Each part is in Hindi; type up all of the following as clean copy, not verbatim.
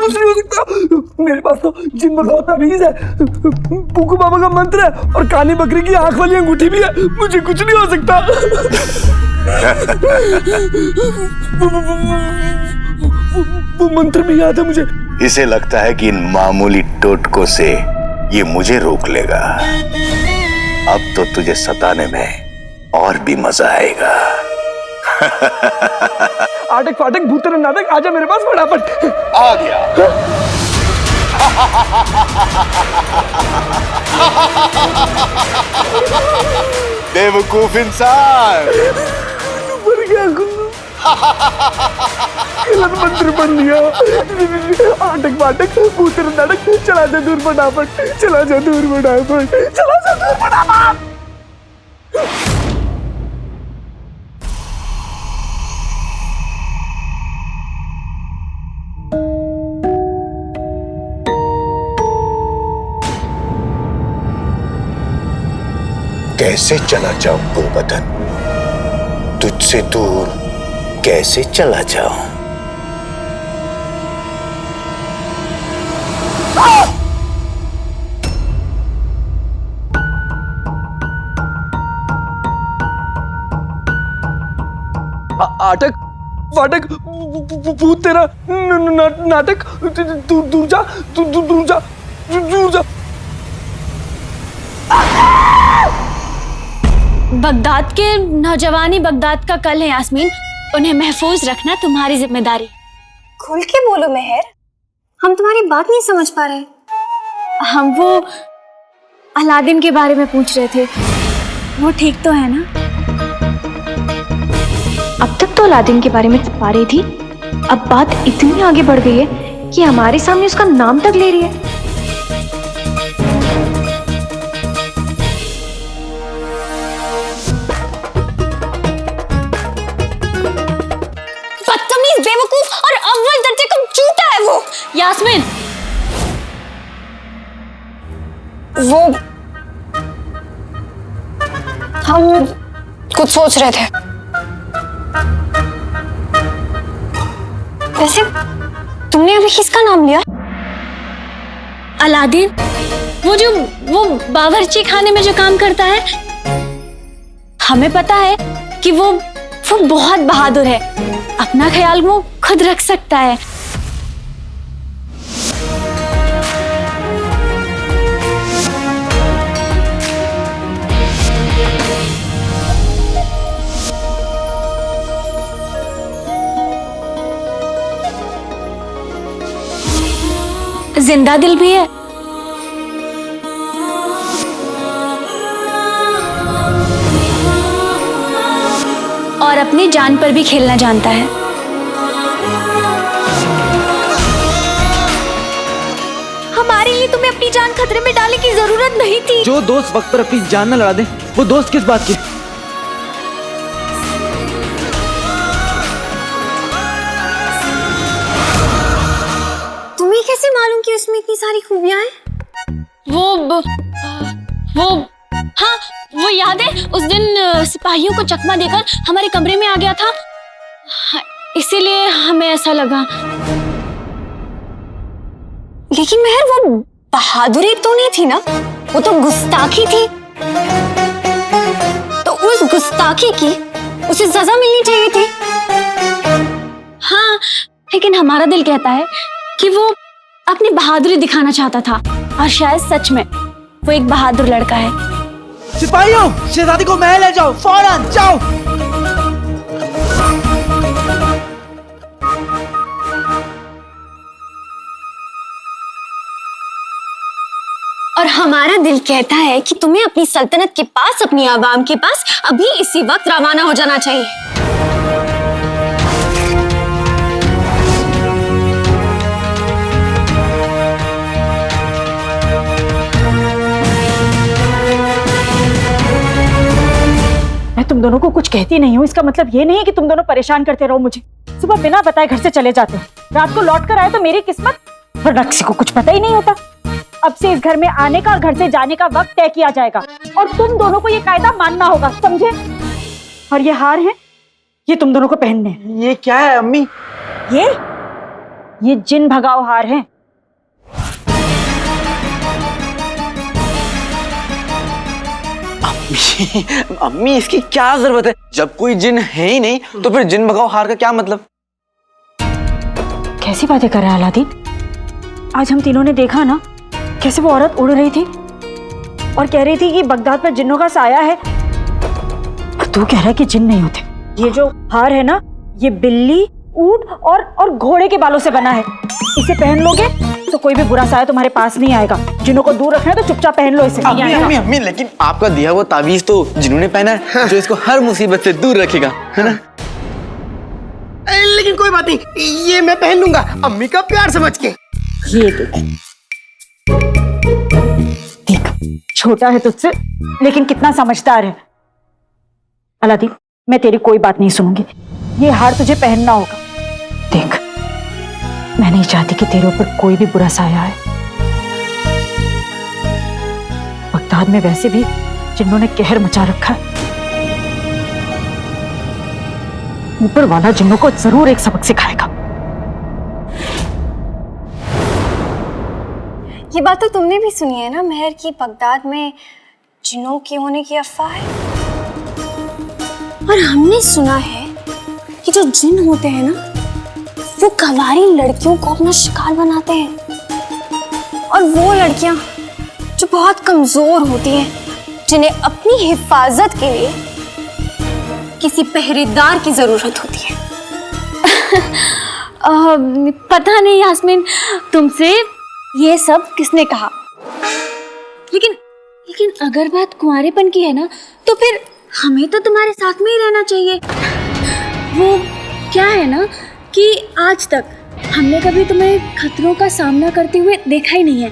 कुछ नहीं हो सकता। मेरे पास तो जिन भगाओ तावीज़ है, पुकू बाबा का मंत्र है और काली बकरी की आंख वाली अंगूठी भी है। मुझे कुछ नहीं हो सकता। वो मंत्र भी याद है मुझे। इसे लगता है कि इन मामूली टोटकों से ये मुझे रोक लेगा। अब तो तुझे सताने में और भी मजा आएगा। आटक फाटक भूतर नाटक, आजा मेरे पास फटाफट। आ गया। बेवकूफ इंसान। मर गया गुल्लू। गलत मंत्र पढ़ लिया। आटक फाटक भूतर नाटक, चला जा दूर फटाफट, चला जा दूर फटाफट, चला जा दूर फटाफट। कैसे चला जाऊं गुलबदन, तुझसे दूर कैसे चला जाऊं? आटक फाटक भूत तेरा नाटक, दूर जा, दूर जा, दूर जा। बगदाद के नौजवानी बगदाद का कल है यास्मीन, उन्हें महफूज रखना तुम्हारी जिम्मेदारी। खुल के बोलो मेहर, हम तुम्हारी बात नहीं समझ पा रहे। हम वो अलादीन के बारे में पूछ रहे थे, वो ठीक तो है ना? अब तक तो अलादीन के बारे में पा रही थी, अब बात इतनी आगे बढ़ गई है कि हमारे सामने उसका नाम तक ले रही है। बदतमीज, बेवकूफ और अव्वल दर्जे का झूठा है वो। यास्मीन, वो हम कुछ सोच रहे थे। वैसे तुमने अभी किसका नाम लिया? अलादीन, वो बावर्ची खाने में जो काम करता है। हमें पता है कि वो बहुत बहादुर है, अपना ख्याल वो खुद रख सकता है। जिंदा दिल भी है। और अपनी जान पर भी खेलना जानता है। हमारे लिए तुम्हें अपनी जान खतरे में डालने की जरूरत नहीं थी। जो दोस्त वक्त पर अपनी जान न लड़ा दे, वो दोस्त किस बात की? तुम्हें कैसे मालूम कि उसमें इतनी सारी खूबियां हैं? हाँ, वो याद है उस दिन सिपाहियों को चकमा देकर हमारे कमरे में आ गया था, इसीलिए हमें ऐसा लगा। लेकिन मेहर, वो बहादुरी तो नहीं थी ना, वो तो गुस्ताखी थी। तो उस गुस्ताखी की उसे सजा मिलनी चाहिए थी। हाँ, लेकिन हमारा दिल कहता है कि वो अपनी बहादुरी दिखाना चाहता था, और शायद सच में वो एक बहादुर लड़का है। सिपाहियों, शहजादी को महल ले जाओ, फौरन जाओ। और हमारा दिल कहता है कि तुम्हें अपनी सल्तनत के पास, अपनी आवाम के पास अभी इसी वक्त रवाना हो जाना चाहिए। मैं तुम दोनों को कुछ कहती नहीं हूँ, इसका मतलब ये नहीं है कि तुम दोनों परेशान करते रहो मुझे। सुबह बिना बताए घर से चले जाते हो, रात को लौट कर आए तो मेरी किस्मत, वरना किसी को कुछ पता ही नहीं होता। अब से इस घर में आने का और घर से जाने का वक्त तय किया जाएगा, और तुम दोनों को ये कायदा मानना होगा, समझे? और ये हार है, ये तुम दोनों को पहनने हैं। ये क्या है अम्मी? ये जिन भगाओ हार है। अम्मी इसकी क्या जरूरत है? जब कोई जिन है ही नहीं तो फिर जिन भगाओ हार का क्या मतलब? कैसी बातें कर रहा है अलादीन? आज हम तीनों ने देखा ना कैसे वो औरत उड़ रही थी और कह रही थी कि बगदाद पर जिन्नों का साया है, और तू कह रहा है कि जिन नहीं होते। ये जो हार है ना, ये बिल्ली, ऊंट और घोड़े के बालों से बना है। इसे पहन लोगे तो कोई भी बुरा साया तुम्हारे पास नहीं आएगा। जिन्हों को दूर रखना है तो चुपचाप पहन लो इसे। अम्मी लेकिन आपका दिया वो ताबीज तो जिन्होंने पहना है, जो इसको हर मुसीबत से दूर रखेगा, है ना? लेकिन कोई बात नहीं, ये मैं पहन लूंगा अम्मी का प्यार समझ के। ये देख, छोटा है तुझसे लेकिन कितना समझदार है। अलादीन, मैं तेरी कोई बात नहीं सुनूंगी। ये हार तुझे पहनना होगा। देख, मैं नहीं चाहती कि तेरे ऊपर कोई भी बुरा साया आए। बगदाद में वैसे भी जिन्होंने कहर मचा रखा है, ऊपर वाला जिन्नों को जरूर एक सबक सिखाएगा। ये बात तो तुमने भी सुनी है ना मेहर, की बगदाद में जिन्नों के होने की अफवाह है। और हमने सुना है कि जो जिन होते हैं ना, वो गंवारी लड़कियों को अपना शिकार बनाते हैं। और वो लड़कियां जो बहुत कमजोर होती हैं, जिन्हें अपनी हिफाजत के लिए किसी पहरेदार की जरूरत होती है। पता नहीं यास्मीन, तुमसे ये सब किसने कहा? लेकिन अगर बात कुंवारेपन की है ना, तो फिर हमें तो तुम्हारे साथ में ही रहना चाहिए। वो क्या है ना कि आज तक हमने कभी तुम्हें खतरों का सामना करते हुए देखा ही नहीं है।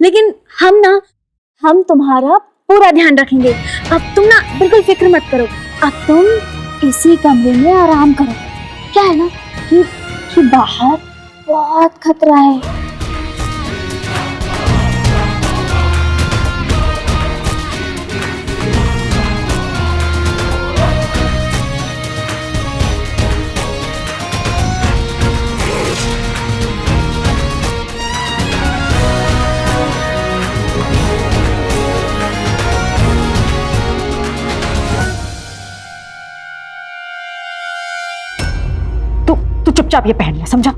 लेकिन हम तुम्हारा पूरा ध्यान रखेंगे। अब तुम ना बिल्कुल फिक्र मत करो। अब तुम इसी कमरे में आराम करो। क्या है ना कि बाहर बहुत खतरा है। तू चुपचाप ये पहन ले, समझा?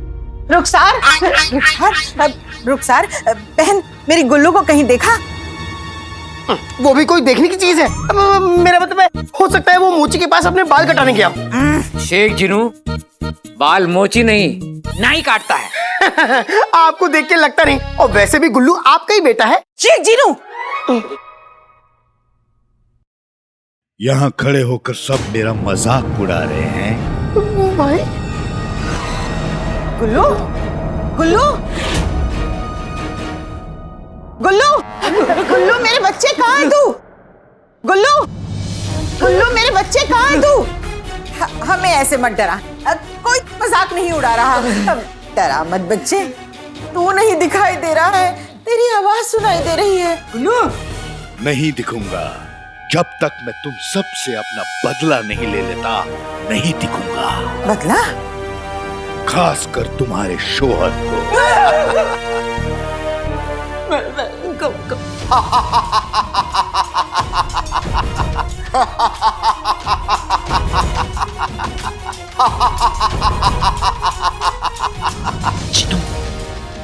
रुखसार बहन, मेरी गुल्लू को कहीं देखा? वो भी कोई देखने की चीज है? मेरा मतलब है, हो सकता है वो मोची के पास अपने बाल कटाने गया। शेख जिनू बाल मोची नहीं नाई काटता है। आपको देख के लगता नहीं, और वैसे भी गुल्लू आपका ही बेटा है। शेख जीनू, यहाँ खड़े होकर सब मेरा मजाक उड़ा रहे हैं। भाई गुल्लू गुल्लू गुल्लू गुल्लू, मेरे बच्चे कहाँ है तू? गुल्लू गुल्लू, मेरे बच्चे कहाँ है तू? हमें ऐसे मत डरा, कोई मजाक नहीं उड़ा रहा। डरा मत बच्चे, तू नहीं दिखाई दे रहा है, तेरी आवाज सुनाई दे रही है। गुल्लू, नहीं दिखूंगा जब तक मैं तुम सबसे अपना बदला नहीं ले लेता, नहीं दिखूंगा। बदला? खासकर तुम्हारे शोहर को।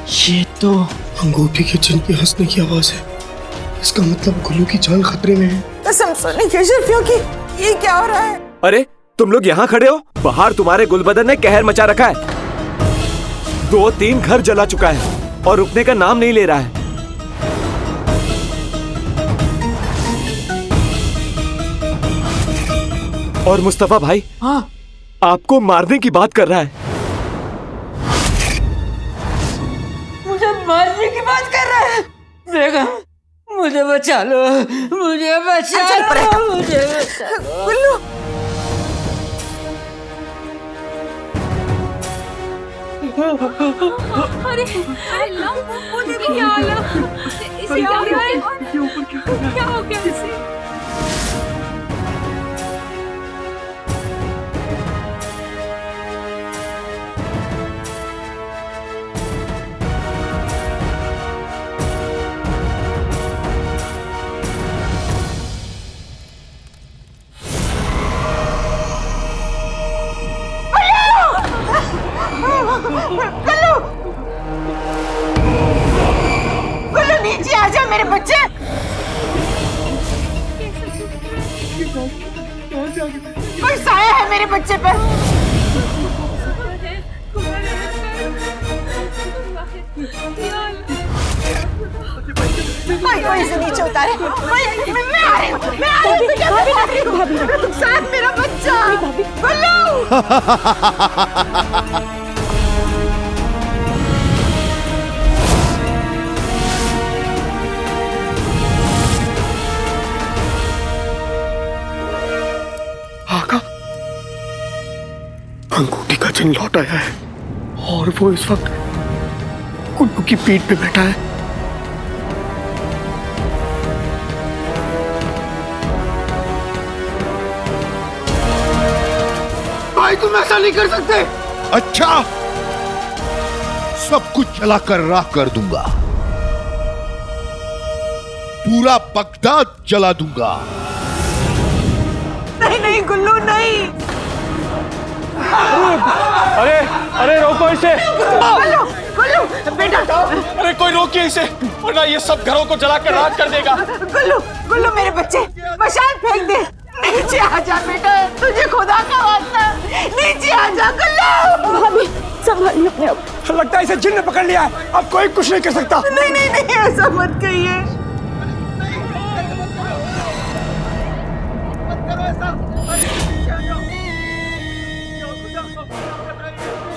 ये तो अंगूठी के चिन्ह की हंसने की आवाज है। इसका मतलब गुल्लू की जान खतरे में है। कसम सोने के शर्फियों की, ये क्या हो रहा है? अरे तुम लोग यहाँ खड़े हो, बाहर तुम्हारे गुलबदन ने कहर मचा रखा है। 2-3 घर जला चुका है और रुकने का नाम नहीं ले रहा है। और मुस्तफा भाई, हाँ, आपको मारने की बात कर रहा है। मुझे मारने की बात कर रहा है। बेगम, मुझे बचा लो, मुझे बचा लो, मुझे बचा लो। गुल्लू, अरे अल्लाह, वो देखो क्या हाल है। इसे क्या हो गया? क्या हो गया इसे? मेरे बच्चे पे। कोई इसे नीचे उतारे। मैं आ रही हूँ, मैं आ रही हूँ। साथ मेरा बच्चा गुल्लू। आका, अंगूठी का चिन्ह लौट आया है और वो इस वक्त गुल्लू की पीठ पे बैठा है। भाई तुम ऐसा नहीं कर सकते। अच्छा, सब कुछ जलाकर राख कर दूंगा, पूरा बगदाद जला दूंगा। नहीं नहीं गुल्लू नहीं। अरे अरे रोको इसे। गुल्लू गुल्लू बेटा। अरे कोई रोकिए इसे, वरना ये सब घरों को जलाकर राख कर देगा। गुल्लू गुल्लू मेरे बच्चे, मशाल फेंक दे। नीचे आ जा बेटा, तुझे खुदा का वास्ता, नीचे आ जा गुल्लू। भाभी संभालिए अपने आप। लगता है इसे जिन्न ने पकड़ लिया है, अब कोई कुछ नहीं कर सकता। नहीं नहीं नहीं, ऐसा मत कहिए।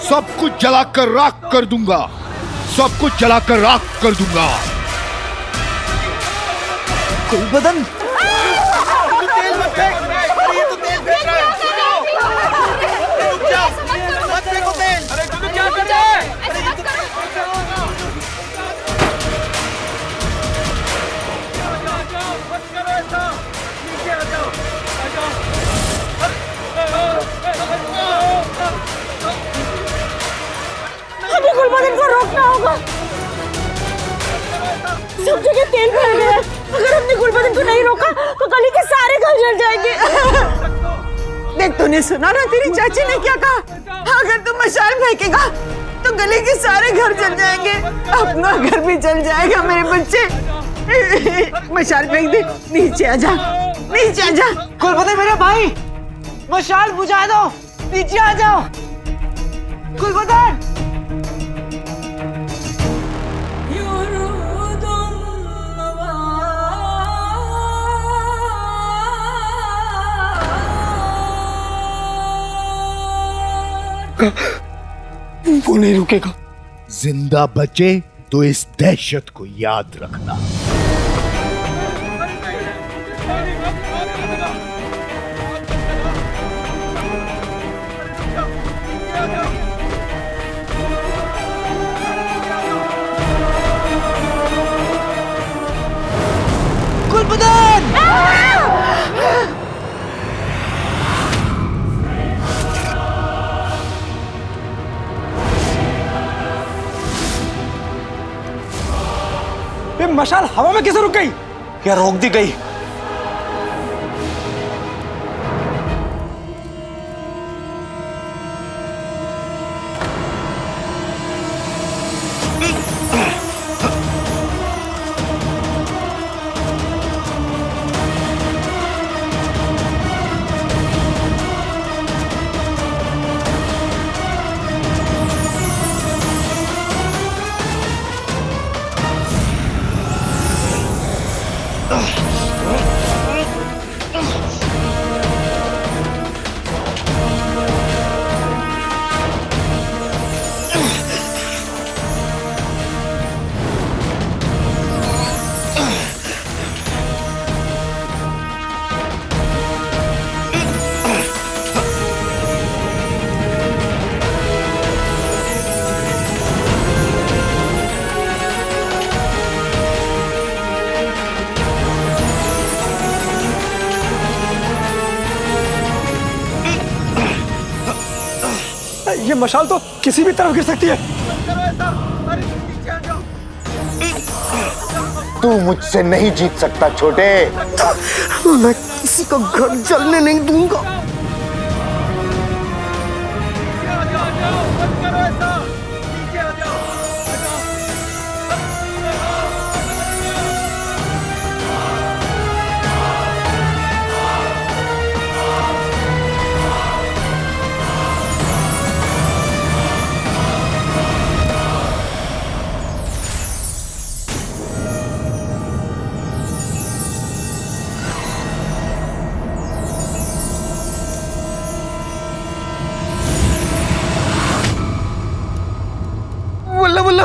सब कुछ जलाकर राख कर दूंगा, सब कुछ जलाकर राख कर दूंगा। गुलबदन, तेल मत फेंक, ये तो तेल फेंक रहा है। रुक जा, मत फेंको तेल। अरे तुम क्या कर रहे हैं? हमें गुलबदन को रोकना होगा। सब जगह तेल फैल गया है। अगर हमने गुलबदन को नहीं रोका तो गली के सारे घर जल जाएंगे। देख, तूने सुना ना तेरी चाची ने क्या कहा? अगर तू मशाल फेंकेगा तो गली के सारे घर जल जाएंगे, अपना घर भी जल जाएगा। मेरे बच्चे मशाल फेंक दे, नीचे आ जा, नीचे आ जा। गुलबदन मेरा भाई, मशाल बुझा दो, नीचे आ जाओ। गुलबदन, वो नहीं रुकेगा। जिंदा बचे तो इस दहशत को याद रखना। गुलबदन! ये मशाल हवा में कैसे रुक गई? क्या रोक दी गई? ये मशाल तो किसी भी तरफ गिर सकती है। तू मुझसे नहीं जीत सकता छोटे। मैं किसी का घर जलने नहीं दूंगा।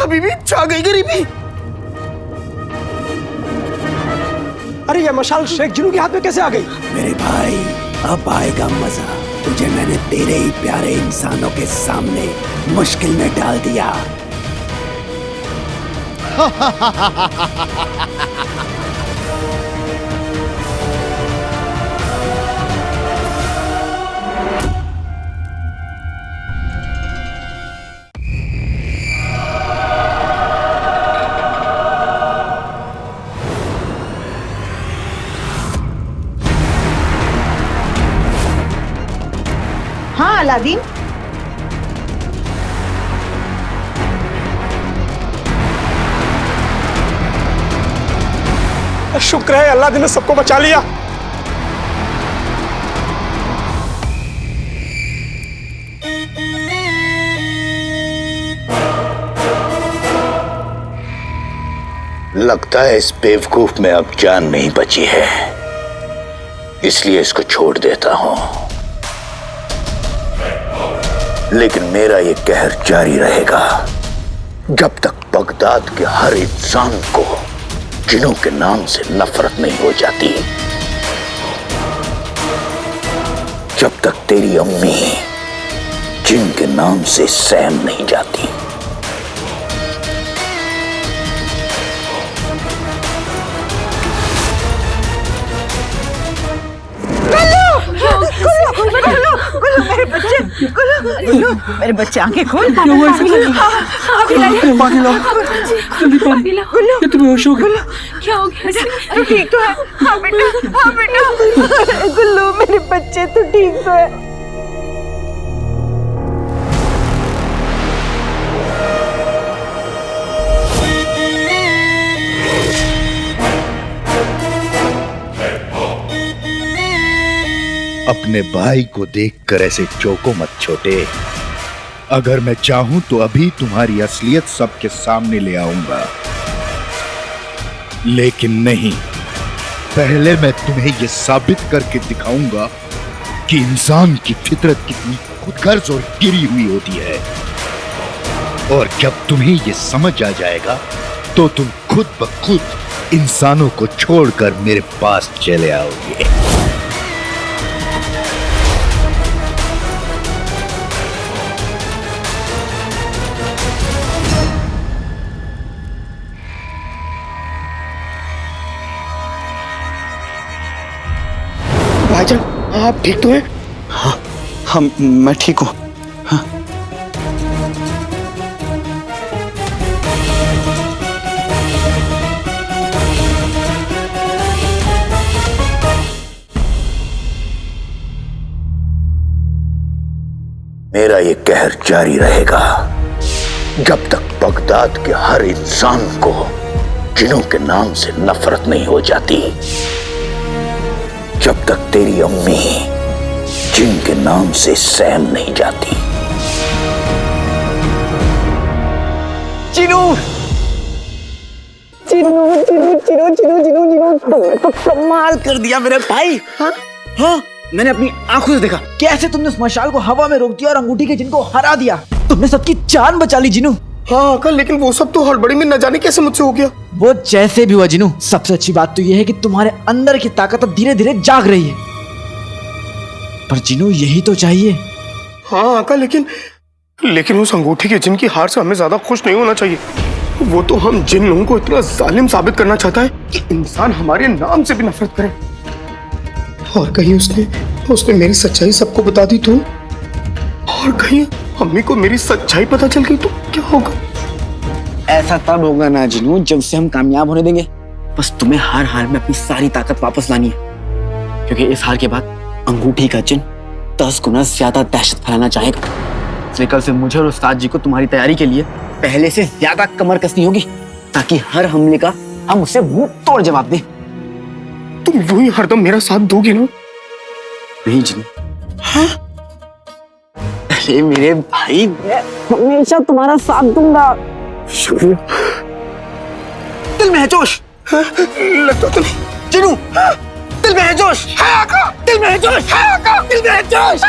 अभी भी छा गई गरीबी। अरे ये मशाल शेख जिन्नू के हाथ में कैसे आ गई? मेरे भाई अब आएगा मजा। तुझे मैंने तेरे ही प्यारे इंसानों के सामने मुश्किल में डाल दिया। हाँ अलादीन, शुक्र है अल्लाह ने सबको बचा लिया। लगता है इस बेवकूफ में अब जान नहीं बची है, इसलिए इसको छोड़ देता हूं। लेकिन मेरा ये कहर जारी रहेगा जब तक बगदाद के हर इंसान को जिन्नू के नाम से नफरत नहीं हो जाती, जब तक तेरी अम्मी जिन के नाम से सैम नहीं जाती। गुल्लू मेरे बच्चे आंखें खोल। क्या हो गया? तू ठीक तो है? हाँ बेटा, हाँ बेटा। गुल्लू मेरे बच्चे, तू ठीक तो है? अपने भाई को देखकर ऐसे चौंको मत छोटे। अगर मैं चाहूं तो अभी तुम्हारी असलियत सबके सामने ले आऊंगा, लेकिन नहीं, पहले मैं तुम्हें यह साबित करके दिखाऊंगा कि इंसान की फितरत कितनी खुदगर्ज और गिरी हुई होती है। और जब तुम्हें यह समझ आ जाएगा तो तुम खुद ब खुद इंसानों को छोड़कर मेरे पास चले आओगे। भाईजान आप ठीक तो हैं? हाँ मैं ठीक हूँ। हाँ। मेरा ये कहर जारी रहेगा जब तक बगदाद के हर इंसान को जिन्नू के नाम से नफरत नहीं हो जाती, जब तक तेरी अम्मी जिन के नाम से सैम नहीं जाती। जिन्नू चिन्नू चिन्नू चिन्नू चिन्नू चिन्नू चिन्नू तुमने तो कमाल कर दिया मेरे भाई। हाँ हाँ, मैंने अपनी आंखों से देखा कैसे तुमने उस मशाल को हवा में रोक दिया और अंगूठी के जिन को हरा दिया। तुमने सबकी जान बचा ली जिन्नू। हाँ अंकल, लेकिन वो सब तो हड़बड़ी में न जाने कैसे मुझसे हो गया। वो जैसे भी हुआ जिन्नू, सबसे अच्छी बात तो यह है कि तुम्हारे अंदर की ताकत अब धीरे धीरे जाग रही है। पर जिन्नू यही तो चाहिए। हाँ अंकल, लेकिन उस अंगूठी के जिन की हार से हमें ज्यादा खुश नहीं होना चाहिए। वो तो हम जिन लोगों को इतना जालिम साबित करना चाहता है कि इंसान हमारे नाम से भी नफरत करे। और कहीं उसने मेरी सच्चाई सबको बता दी तो, और कहीं अम्मी को मेरी सच्चाई पता चल गई तो क्या होगा? ऐसा तब होगा ना जिन्नू जब उसे हम कामयाब होने देंगे। बस तुम्हें हर हाल में अपनी सारी ताकत वापस लानी है, क्योंकि इस हार के बाद अंगूठी का जिन 10 गुना ज्यादा दहशत फैलाना चाहेगा। इसलिए कल से मुझे और उस्ताद जी को तुम्हारी तैयारी के लिए पहले से ज्यादा कमर कसनी होगी, ताकि हर हमले का हम उसे मुंह तोड़ जवाब दें। तुम यूं ही हरदम मेरा साथ दोगे ना? नहीं जिन्नू। हाँ? अरे मेरे भाई, मैं हमेशा तुम्हारा साथ दूंगा। शुक्रिया। दिल में है जोश। लगता तो नहीं। जिन्नू, दिल में है जोश। दिल में है जोश। दिल में है जोश।